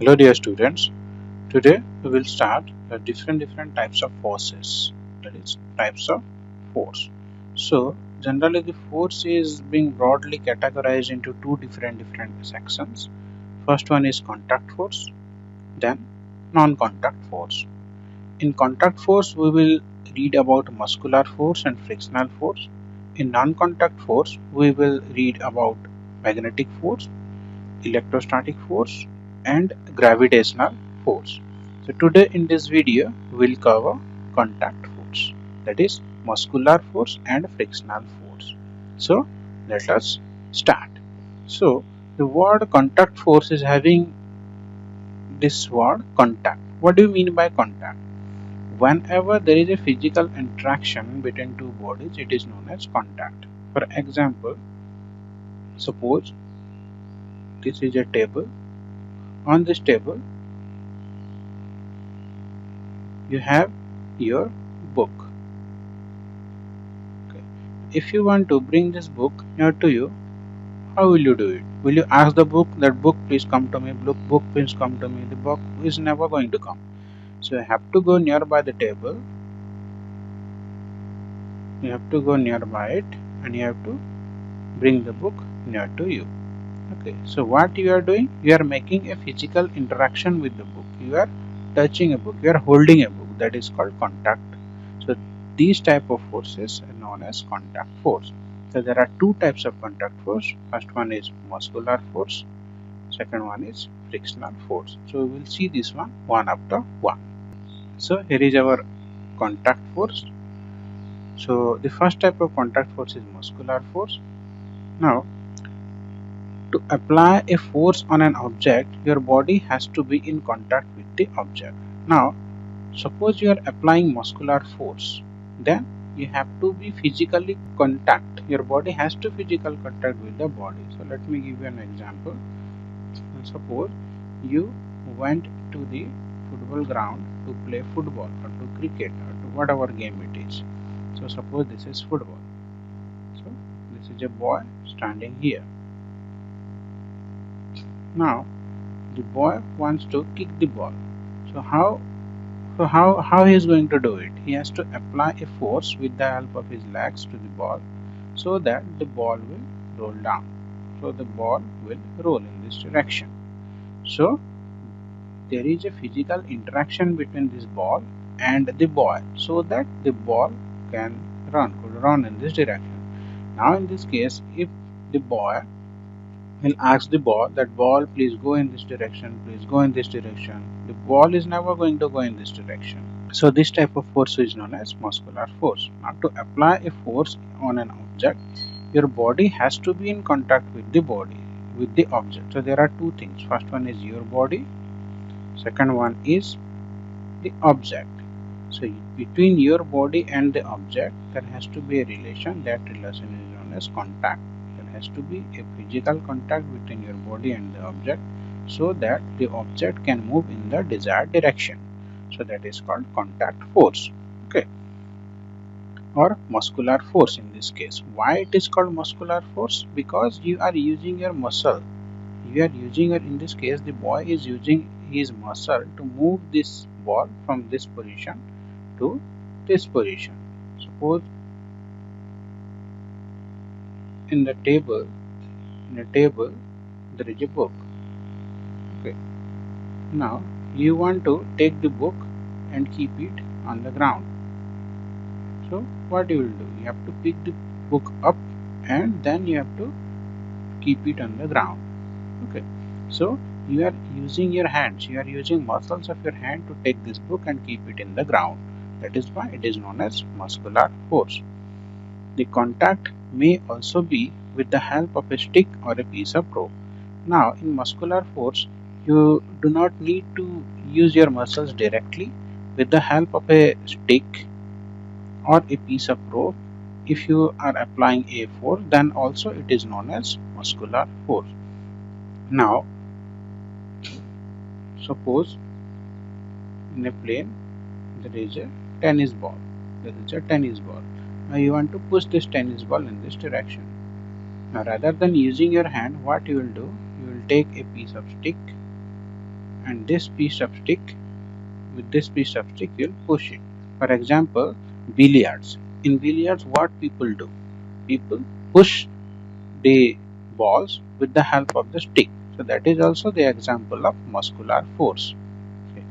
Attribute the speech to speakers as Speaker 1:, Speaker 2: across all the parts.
Speaker 1: Hello dear students, today we will start different types of forces, that is types of force. So generally the force is being broadly categorized into two different sections. First one is contact force, then non-contact force. In contact force we will read about muscular force and frictional force. In non-contact force we will read about magnetic force, electrostatic force and gravitational force. So today in this video we'll cover contact force, that is muscular force and frictional force. So let us start. So the word contact force is having this word contact. What do you mean by contact? Whenever there is a physical interaction between two bodies, it is known as contact. For example, suppose this is a table. On this table you have your book. Okay. If you want to bring this book near to you, how will you do it? Will you ask the book that book please come to me, book please come to me? The book is never going to come. So you have to go nearby the table, you have to go nearby it and you have to bring the book near to you. Okay, so what you are doing? You are making a physical interaction with the book. You are touching a book, you are holding a book, that is called contact. So these type of forces are known as contact force. So there are two types of contact force. First one is muscular force, second one is frictional force. So we will see this one after one. So here is our contact force. So the first type of contact force is muscular force. Now to apply a force on an object, your body has to be in contact with the object. Now, suppose you are applying muscular force, then you have to be physically contact. Your body has to physical contact with the body. So let me give you an example. Suppose you went to the football ground to play football or to cricket or to whatever game it is. So suppose this is football. So this is a boy standing here. Now the boy wants to kick the ball. So how he is going to do it? He has to apply a force with the help of his legs to the ball so that the ball will roll down. So the ball will roll in this direction. So there is a physical interaction between this ball and the boy so that the ball could run in this direction. Now in this case, if the boy will ask the ball that ball please go in this direction, please go in this direction, the ball is never going to go in this direction. So this type of force is known as muscular force. Now to apply a force on an object, your body has to be in contact with the body, with the object. So there are two things. First one is your body, second one is the object. So between your body and the object there has to be a relation. That relation is known as contact. There has to be a physical contact between your body and the object so that the object can move in the desired direction. So that is called contact force. Okay, or muscular force in this case. Why it is called muscular force? Because you are using your muscle. You are using your, in this case the boy is using his muscle to move this ball from this position to this position. Suppose in the table, there is a book. Okay. Now you want to take the book and keep it on the ground. So what you will do? You have to pick the book up and then you have to keep it on the ground. Okay. So you are using your hands. You are using muscles of your hand to take this book and keep it in the ground. That is why it is known as muscular force. The contact may also be with the help of a stick or a piece of rope. Now, in muscular force, you do not need to use your muscles directly. With the help of a stick or a piece of rope, if you are applying a force, then also it is known as muscular force. Now, suppose in a plane there is a tennis ball. There is a tennis ball. Now you want to push this tennis ball in this direction. Now rather than using your hand, what you will do? You will take a piece of stick and this piece of stick, with this piece of stick you'll push it. For example, billiards. In billiards, what people do? People push the balls with the help of the stick. So that is also the example of muscular force. Okay.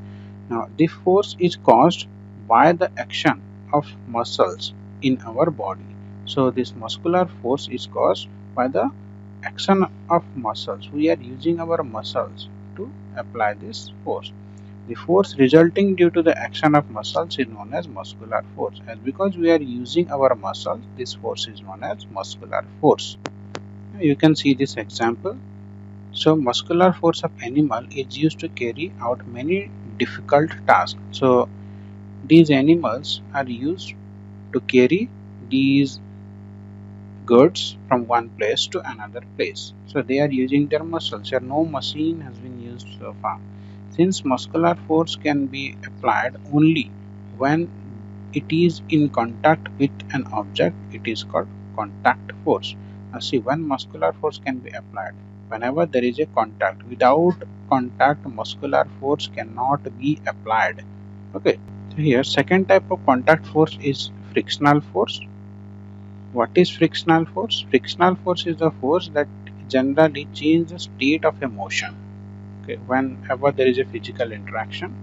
Speaker 1: Now, the force is caused by the action of muscles in our body. So this muscular force is caused by the action of muscles. We are using our muscles to apply this force. The force resulting due to the action of muscles is known as muscular force. And because we are using our muscles, this force is known as muscular force. You can see this example. So muscular force of animal is used to carry out many difficult tasks. So these animals are used to carry these goods from one place to another place. So they are using their muscles. Here no machine has been used so far. Since muscular force can be applied only when it is in contact with an object, it is called contact force. Now see, when muscular force can be applied whenever there is a contact. Without contact, muscular force cannot be applied. Okay. So here second type of contact force is frictional force. What is frictional force? Frictional force is the force that generally changes the state of a motion. Okay, whenever there is a physical interaction,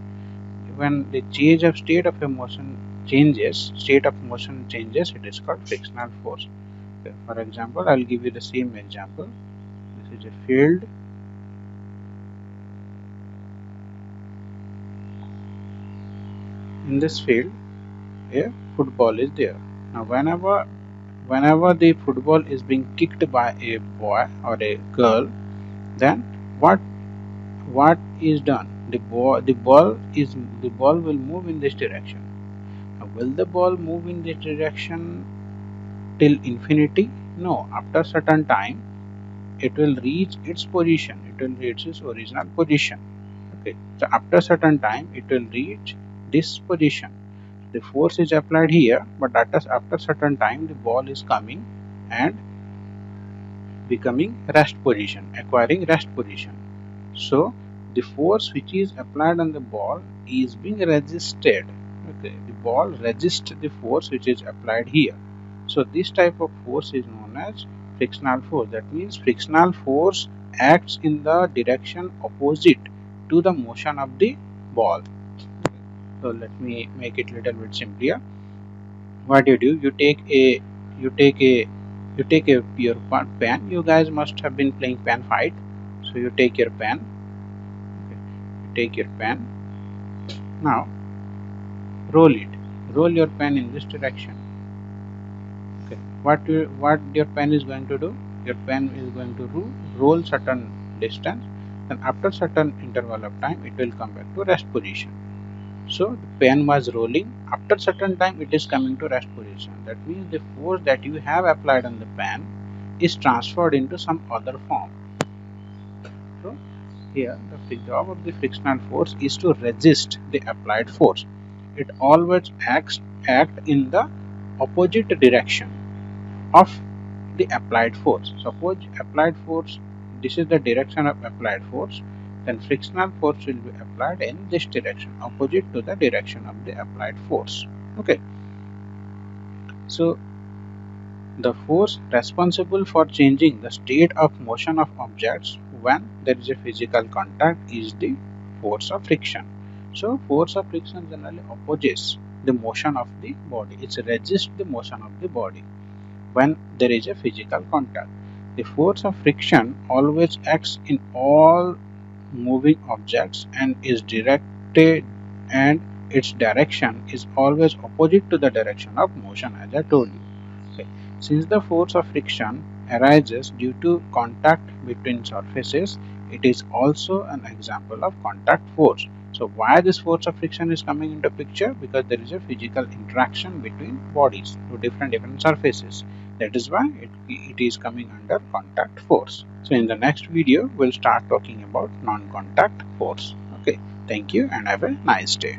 Speaker 1: when the change of state of a motion changes, it is called frictional force. Okay, for example, I'll give you the same example. This is a field. In this field, a football is there. Now, whenever the football is being kicked by a boy or a girl, then what is done? The ball will move in this direction. Now, will the ball move in this direction till infinity? No. After certain time, it will reach its position. It will reach its original position. Okay. So after certain time, it will reach this position. The force is applied here, but after certain time, the ball is coming and becoming rest position, acquiring rest position. So the force which is applied on the ball is being resisted. Okay, the ball resists the force which is applied here. So this type of force is known as frictional force. That means frictional force acts in the direction opposite to the motion of the ball. So let me make it little bit simpler. What you do, you take a your pen. You guys must have been playing pen fight. So you take your pen. Okay. You take your pen. Now roll it. Roll your pen in this direction. Okay. What your pen is going to do? Your pen is going to roll certain distance. Then after certain interval of time, it will come back to rest position. So the pen was rolling. After certain time, it is coming to rest position. That means the force that you have applied on the pen is transferred into some other form. So here the job of the frictional force is to resist the applied force. It always act in the opposite direction of the applied force. Suppose applied force, this is the direction of applied force, then frictional force will be applied in this direction, opposite to the direction of the applied force. Okay. So the force responsible for changing the state of motion of objects when there is a physical contact is the force of friction. So force of friction generally opposes the motion of the body. It resists the motion of the body when there is a physical contact. The force of friction always acts in all moving objects and is directed, and its direction is always opposite to the direction of motion, as I told you. Okay. Since the force of friction arises due to contact between surfaces, it is also an example of contact force. So why this force of friction is coming into picture? Because there is a physical interaction between bodies to different surfaces. That is why it is coming under contact force. So in the next video, we'll start talking about non-contact force. Okay, thank you and have a nice day.